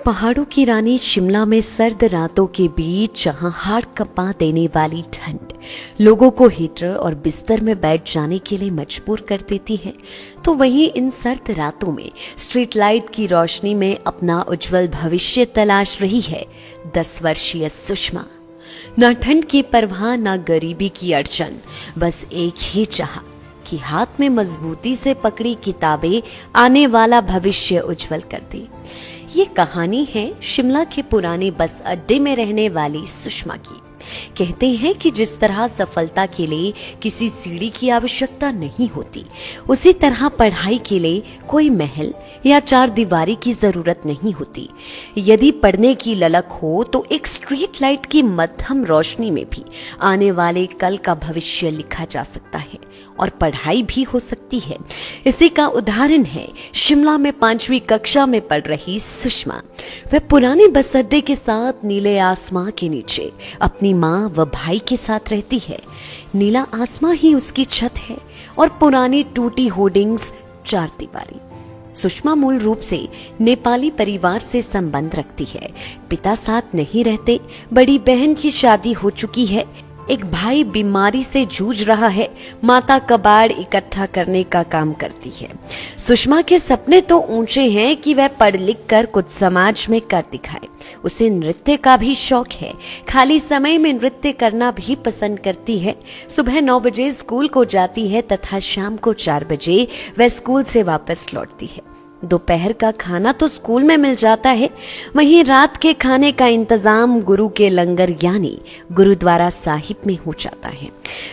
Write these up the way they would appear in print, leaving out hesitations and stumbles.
पहाड़ों की रानी शिमला में सर्द रातों के बीच जहां हाड़ कंपा देने वाली ठंड लोगों को हीटर और बिस्तर में बैठ जाने के लिए मजबूर कर देती है, तो वहीं इन सर्द रातों में स्ट्रीट लाइट की रोशनी में अपना उज्जवल भविष्य तलाश रही है 10 वर्षीय सुषमा। ना ठंड की परवाह, ना गरीबी की अड़चन, बस एक ही चाह कि हाथ में मजबूती से पकड़ी किताबें आने वाला भविष्य उज्जवल कर दी। ये कहानी है शिमला के पुराने बस अड्डे में रहने वाली सुषमा की। कहते हैं कि जिस तरह सफलता के लिए किसी सीढ़ी की आवश्यकता नहीं होती, उसी तरह पढ़ाई के लिए कोई महल या चार दीवारी की जरूरत नहीं होती। यदि पढ़ने की ललक हो तो एक स्ट्रीट लाइट की मध्यम रोशनी में भी आने वाले कल का भविष्य लिखा जा सकता है और पढ़ाई भी हो सकती है। इसी का उदाहरण है शिमला में 5वीं कक्षा में पढ़ रही सुषमा। वह पुराने बस अड्डे के साथ नीले आसमां के नीचे अपनी माँ व भाई के साथ रहती है। नीला आसमां ही उसकी छत है और पुरानी टूटी होर्डिंग्स चार दीवारी। सुषमा मूल रूप से नेपाली परिवार से संबंध रखती है। पिता साथ नहीं रहते, बड़ी बहन की शादी हो चुकी है, एक भाई बीमारी से जूझ रहा है, माता कबाड़ इकट्ठा करने का काम करती है। सुषमा के सपने तो ऊंचे हैं कि वह पढ़ लिख कर कुछ समाज में कर दिखाए। उसे नृत्य का भी शौक है, खाली समय में नृत्य करना भी पसंद करती है। सुबह 9 बजे स्कूल को जाती है तथा शाम को 4 बजे वह स्कूल से वापस लौटती है। दोपहर का खाना तो स्कूल में मिल जाता है, वहीं रात के खाने का इंतजाम गुरु के लंगर यानी गुरुद्वारा साहिब में हो जाता है।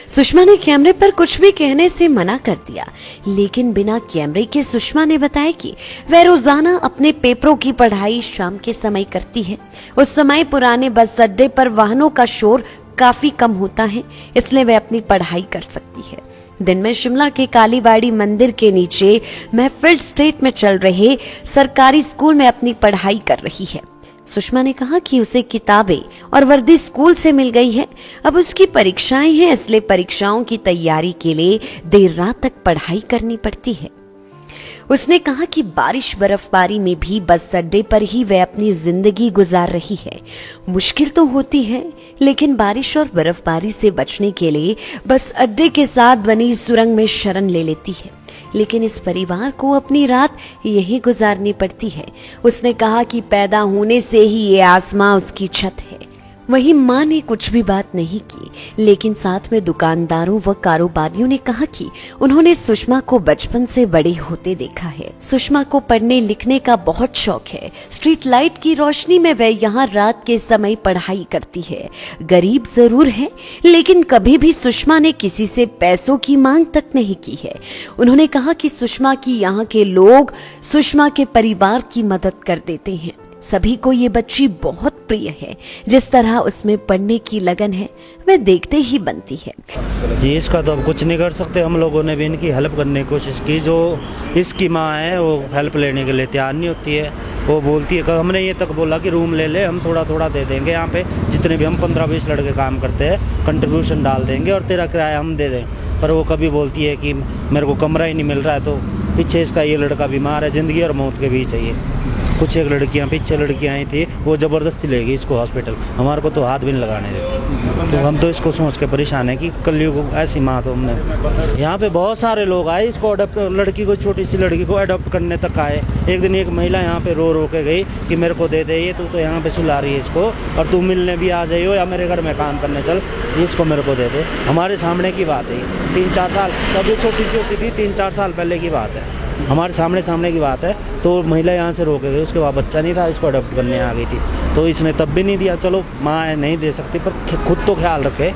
सुषमा ने कैमरे पर कुछ भी कहने से मना कर दिया, लेकिन बिना कैमरे के सुषमा ने बताया कि वह रोजाना अपने पेपरों की पढ़ाई शाम के समय करती है। उस समय पुराने बस अड्डे पर वाहनों का शोर काफी कम होता है, इसलिए वह अपनी पढ़ाई कर सकती है। दिन में शिमला के कालीबाड़ी मंदिर के नीचे महफिल स्टेट में चल रहे सरकारी स्कूल में अपनी पढ़ाई कर रही है। सुषमा ने कहा कि उसे किताबें और वर्दी स्कूल से मिल गई है। अब उसकी परीक्षाएं हैं, इसलिए परीक्षाओं की तैयारी के लिए देर रात तक पढ़ाई करनी पड़ती है। उसने कहा कि बारिश बर्फबारी में भी बस अड्डे पर ही वह अपनी जिंदगी गुजार रही है। मुश्किल तो होती है, लेकिन बारिश और बर्फबारी से बचने के लिए बस अड्डे के साथ बनी सुरंग में शरण ले लेती है। लेकिन इस परिवार को अपनी रात यही गुजारनी पड़ती है। उसने कहा कि पैदा होने से ही ये आसमां उसकी छत है। वहीं मां ने कुछ भी बात नहीं की, लेकिन साथ में दुकानदारों व कारोबारियों ने कहा कि उन्होंने सुषमा को बचपन से बड़े होते देखा है। सुषमा को पढ़ने लिखने का बहुत शौक है। स्ट्रीट लाइट की रोशनी में वह यहाँ रात के समय पढ़ाई करती है। गरीब जरूर है, लेकिन कभी भी सुषमा ने किसी से पैसों की मांग तक नहीं की है। उन्होंने कहा कि सुषमा की यहाँ के लोग सुषमा के परिवार की मदद कर देते हैं। सभी को ये बच्ची बहुत प्रिय है। जिस तरह उसमें पढ़ने की लगन है, वह देखते ही बनती है। जी, इसका तो अब कुछ नहीं कर सकते। हम लोगों ने भी इनकी हेल्प करने की कोशिश की। जो इसकी माँ है वो हेल्प लेने के लिए तैयार नहीं होती है। वो बोलती है, हमने ये तक बोला कि रूम ले ले, हम थोड़ा थोड़ा दे देंगे, यहाँ पे जितने भी हम 15-20 लड़के काम करते हैं कंट्रीब्यूशन डाल देंगे और तेरा किराया हम दे दें। पर वो कभी बोलती है कि मेरे को कमरा ही नहीं मिल रहा है, तो पीछे इसका ये लड़का बीमार है, ज़िंदगी और मौत के बीच है ये। कुछ एक लड़कियां पीछे लड़कियां आई थी, वो ज़बरदस्ती ले गई इसको हॉस्पिटल। हमारे को तो हाथ भी नहीं लगाने देती। तो हम तो इसको सोच के परेशान है कि कलयुग ऐसी माँ तो हमने। यहाँ पे बहुत सारे लोग आए इसको अडॉप्ट, लड़की को, छोटी सी लड़की को अडॉप्ट करने तक आए। एक दिन एक महिला यहाँ पे रो रो के गई कि मेरे को दे दे, ये तू तो यहाँ पे सुला रही है इसको, और तू मिलने भी आ जाइयो या मेरे घर में काम करने चल, इसको मेरे को दे दे। हमारे सामने की बात है, 3-4 साल, तब छोटी सी होती थी, 3-4 साल पहले की बात है, हमारे सामने की बात है। तो महिला यहाँ से रोके गई, उसके बाद बच्चा नहीं था, इसको अडॉप्ट करने आ गई थी, तो इसने तब भी नहीं दिया। चलो माँ है, नहीं दे सकती, पर खुद तो ख्याल रखे।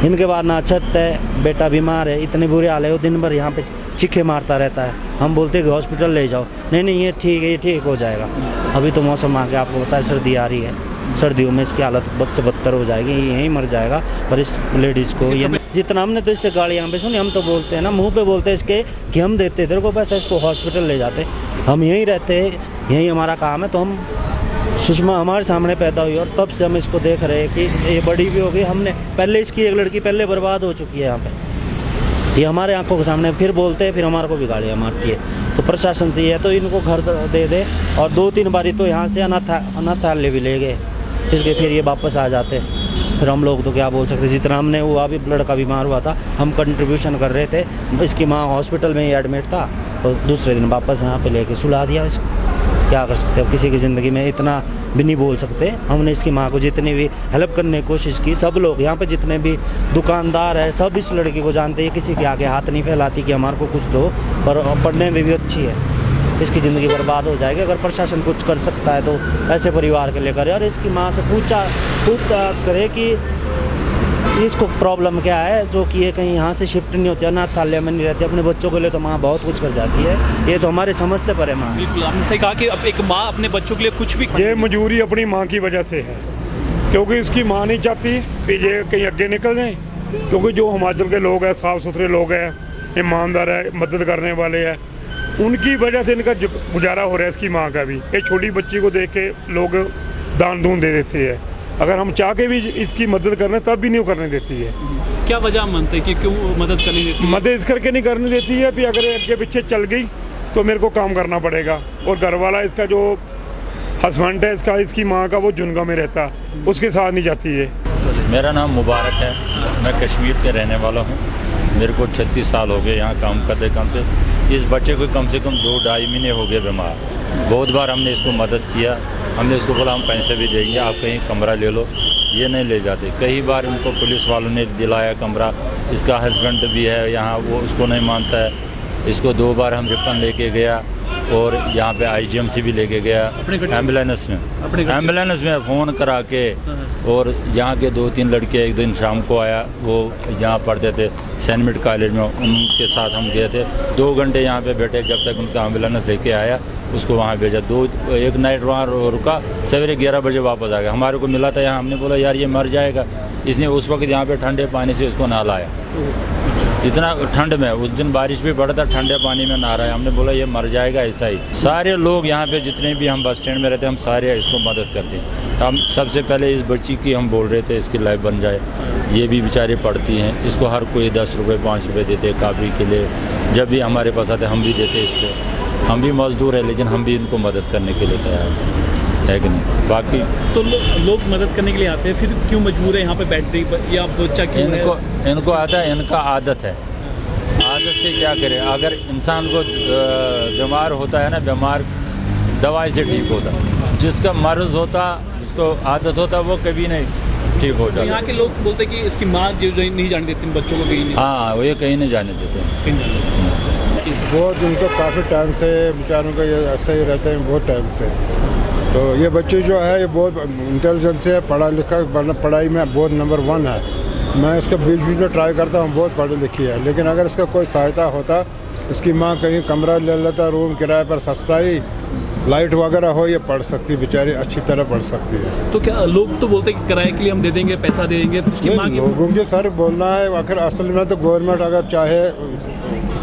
इनके बाद ना छत है, बेटा बीमार है, इतने बुरे हाल है, वो दिन भर यहाँ पे चीखे मारता रहता है। हम बोलते हैं कि हॉस्पिटल ले जाओ, नहीं ये ठीक है, ये ठीक हो जाएगा। अभी तो मौसम आ गया, आपको पता है सर्दी आ रही है, सर्दियों में इसकी हालत बद से बदतर हो जाएगी, यहीं मर जाएगा। पर इस लेडीज़ को ये जितना हमने तो इससे गाड़ी यहाँ पे सुनी, हम तो बोलते हैं ना, मुंह पे बोलते हैं इसके कि हम देते तेरे को पैसा, इसको हॉस्पिटल ले जाते, हम यहीं रहते हैं, यहीं हमारा काम है। तो हम, सुषमा हमारे सामने पैदा हुई और तब से हम इसको देख रहे हैं कि ये बड़ी भी हो गई। हमने पहले इसकी एक लड़की पहले बर्बाद हो चुकी है यहाँ पे। ये हमारे आंखों के सामने फिर बोलते हैं, फिर हमारे को भी गालियाँ मारती है। तो प्रशासन से ये है तो इनको घर दे दे। और 2-3 बारी तो यहाँ से अनाथालय भी ले गए, इसलिए फिर ये वापस आ जाते। फिर हम लोग तो क्या बोल सकते, जितना हमने वो अभी लड़का बीमार हुआ था, हम कंट्रीब्यूशन कर रहे थे, इसकी माँ हॉस्पिटल में ही एडमिट था और दूसरे दिन वापस यहाँ पे लेके सुला दिया इसको। क्या कर सकते, अब किसी की ज़िंदगी में इतना भी नहीं बोल सकते। हमने इसकी माँ को जितनी भी हेल्प करने की कोशिश की, सब लोग यहाँ पे जितने भी दुकानदार है सब इस लड़की को जानते हैं, किसी के आगे हाथ नहीं फैलाती कि हमारे को कुछ दो। पर पढ़ने में भी अच्छी है, इसकी ज़िंदगी बर्बाद हो जाएगी। अगर प्रशासन कुछ कर सकता है तो ऐसे परिवार के लिए करे और इसकी माँ से पूछताछ करे कि इसको प्रॉब्लम क्या है, जो कि ये कहीं यहाँ से शिफ्ट नहीं होती, अनाथालय में नहीं रहती। अपने बच्चों के लिए तो माँ बहुत कुछ कर जाती है, ये तो हमारे समझ से परे माँ। बिल्कुल, आपने सही कहा कि अब एक माँ अपने बच्चों के लिए कुछ भी, ये मजबूरी अपनी माँ की वजह से है, क्योंकि इसकी माँ नहीं चाहती कि ये कहीं आगे निकल जाए। क्योंकि जो हिमाचल के लोग हैं, साफ़ सुथरे लोग हैं, ईमानदार है, मदद करने वाले हैं, उनकी वजह से इनका गुजारा हो रहा है। इसकी माँ का भी, एक छोटी बच्ची को देख के लोग दान दून दे देते हैं। अगर हम चाह के भी इसकी मदद करने तब भी नहीं करने देती है। क्या वजह मानते हैं कि क्यों मदद करने देती है? मदद इस करके नहीं करने देती है कि अगर आगे पीछे चल गई तो मेरे को काम करना पड़ेगा। और घर वाला इसका जो हस्बैंड है इसका, इसकी माँ का, वो जुनगा में रहता, उसके साथ नहीं जाती है। मेरा नाम मुबारक है, मैं कश्मीर के रहने वाला हूँ। मेरे को 36 साल हो गए यहाँ काम करते करते। इस बच्चे को कम से कम 2-2.5 महीने हो गए बीमार। बहुत बार हमने इसको मदद किया, हमने इसको बोला हम पैसे भी देंगे, आप कहीं कमरा ले लो, ये नहीं ले जाते। कई बार उनको पुलिस वालों ने दिलाया कमरा, इसका हस्बैंड भी है यहाँ, वो उसको नहीं मानता है। इसको 2 बार हम रिफंड लेके गया और यहाँ पे IGMC भी लेके गया एम्बुलेंस में फ़ोन करा के। और यहाँ के 2-3 लड़के, एक दिन शाम को आया, वो यहाँ पढ़ते थे सेंट मिड कॉलेज में, उनके साथ हम गए थे। 2 घंटे यहाँ पे बैठे जब तक उनका एम्बुलेंस लेके आया, उसको वहाँ भेजा। 1 नाइट वहाँ रुका, सवेरे 11 बजे वापस आ गया। हमारे को मिला था यहाँ, हमने बोला यार ये मर जाएगा। इसने उस वक्त यहाँ पे ठंडे पानी से इसको नहलाया, इतना ठंड में, उस दिन बारिश भी पड़ा था, ठंडे पानी में नहा रहा है। हमने बोला ये मर जाएगा ऐसा ही। सारे लोग यहाँ पे जितने भी हम बस स्टैंड में रहते हैं, हम सारे इसको मदद करते हैं। हम सबसे पहले इस बच्ची की हम बोल रहे थे इसकी लाइफ बन जाए। ये भी बेचारी पढ़ती हैं, इसको हर कोई 10 रुपये 5 रुपये देते काफ़ी के लिए। जब भी हमारे पास आते हम भी देते इसको। हम भी मजदूर है लेकिन हम भी इनको मदद करने के लिए तैयार है कि नहीं। बाकी तो लोग मदद करने के लिए आते हैं, फिर क्यों मजबूर है यहाँ पे बैठते या बच्चा क्यों? इनको आता है, इनका आदत है। आदत से क्या करें, अगर इंसान को बीमार होता है ना, बीमार दवाई से ठीक होता, जिसका मर्ज होता, जिसको आदत होता, वो कभी नहीं ठीक हो जाता। यहाँ के लोग बोलते हैं कि इसकी माँ जो नहीं जाने देती बच्चों को कहीं नहीं। हाँ, वो ये कहीं नहीं जाने देते। बहुत उनको काफ़ी टाइम से बेचारों का ये ऐसे ही रहते हैं, बहुत टाइम से। तो ये बच्चे जो है ये बहुत इंटेलिजेंस है, पढ़ा लिखा, पढ़ाई में बहुत नंबर 1 है। मैं इसका बीच में ट्राई करता हूँ, बहुत पढ़ी लिखी है। लेकिन अगर इसका कोई सहायता होता, इसकी माँ कहीं कमरा ले लेता, रूम किराए पर सस्ता ही, लाइट वगैरह हो, ये पढ़ सकती, बेचारी अच्छी तरह पढ़ सकती है। तो क्या लोग तो बोलते हैं कि किराए के लिए हम दे देंगे, पैसा दे देंगे, उसकी माँ की लोगों के सर बोलना है। आखिर असल में तो गवर्नमेंट अगर चाहे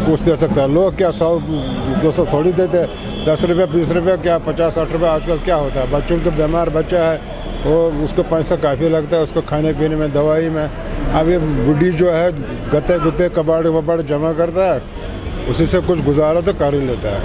कुछ दे सकता है। लोग क्या 100-200 थोड़ी देते, 10 रुपये 20 रुपये, क्या 50-60 रुपये। आजकल क्या होता है, बच्चों के बीमार बच्चा है, वो उसको पैसा काफ़ी लगता है, उसको खाने पीने में, दवाई में। अब ये बुढ़ी जो है गत्ते गुत्ते कबाड़ वबाड़ जमा करता है, उसी से कुछ गुजारा तो कर ही लेता है।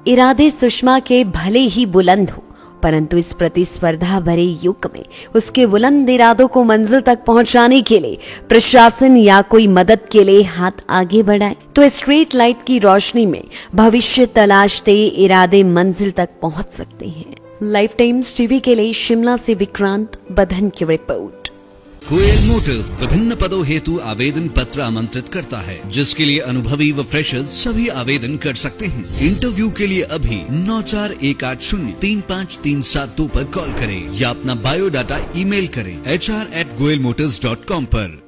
इरादे सुषमा के भले ही बुलंद हो, परंतु इस प्रतिस्पर्धा भरे युग में उसके बुलंद इरादों को मंजिल तक पहुंचाने के लिए प्रशासन या कोई मदद के लिए हाथ आगे बढ़ाए तो स्ट्रीट लाइट की रोशनी में भविष्य तलाशते इरादे मंजिल तक पहुंच सकते हैं। लाइफ टाइम्स टीवी के लिए शिमला से विक्रांत बधन की रिपोर्ट। गोयल मोटर्स विभिन्न पदों हेतु आवेदन पत्र आमंत्रित करता है, जिसके लिए अनुभवी व फ्रेशर्स सभी आवेदन कर सकते हैं। इंटरव्यू के लिए अभी 9418035372 पर कॉल करें या अपना बायोडाटा ईमेल करें HR@goyalmotors.com पर।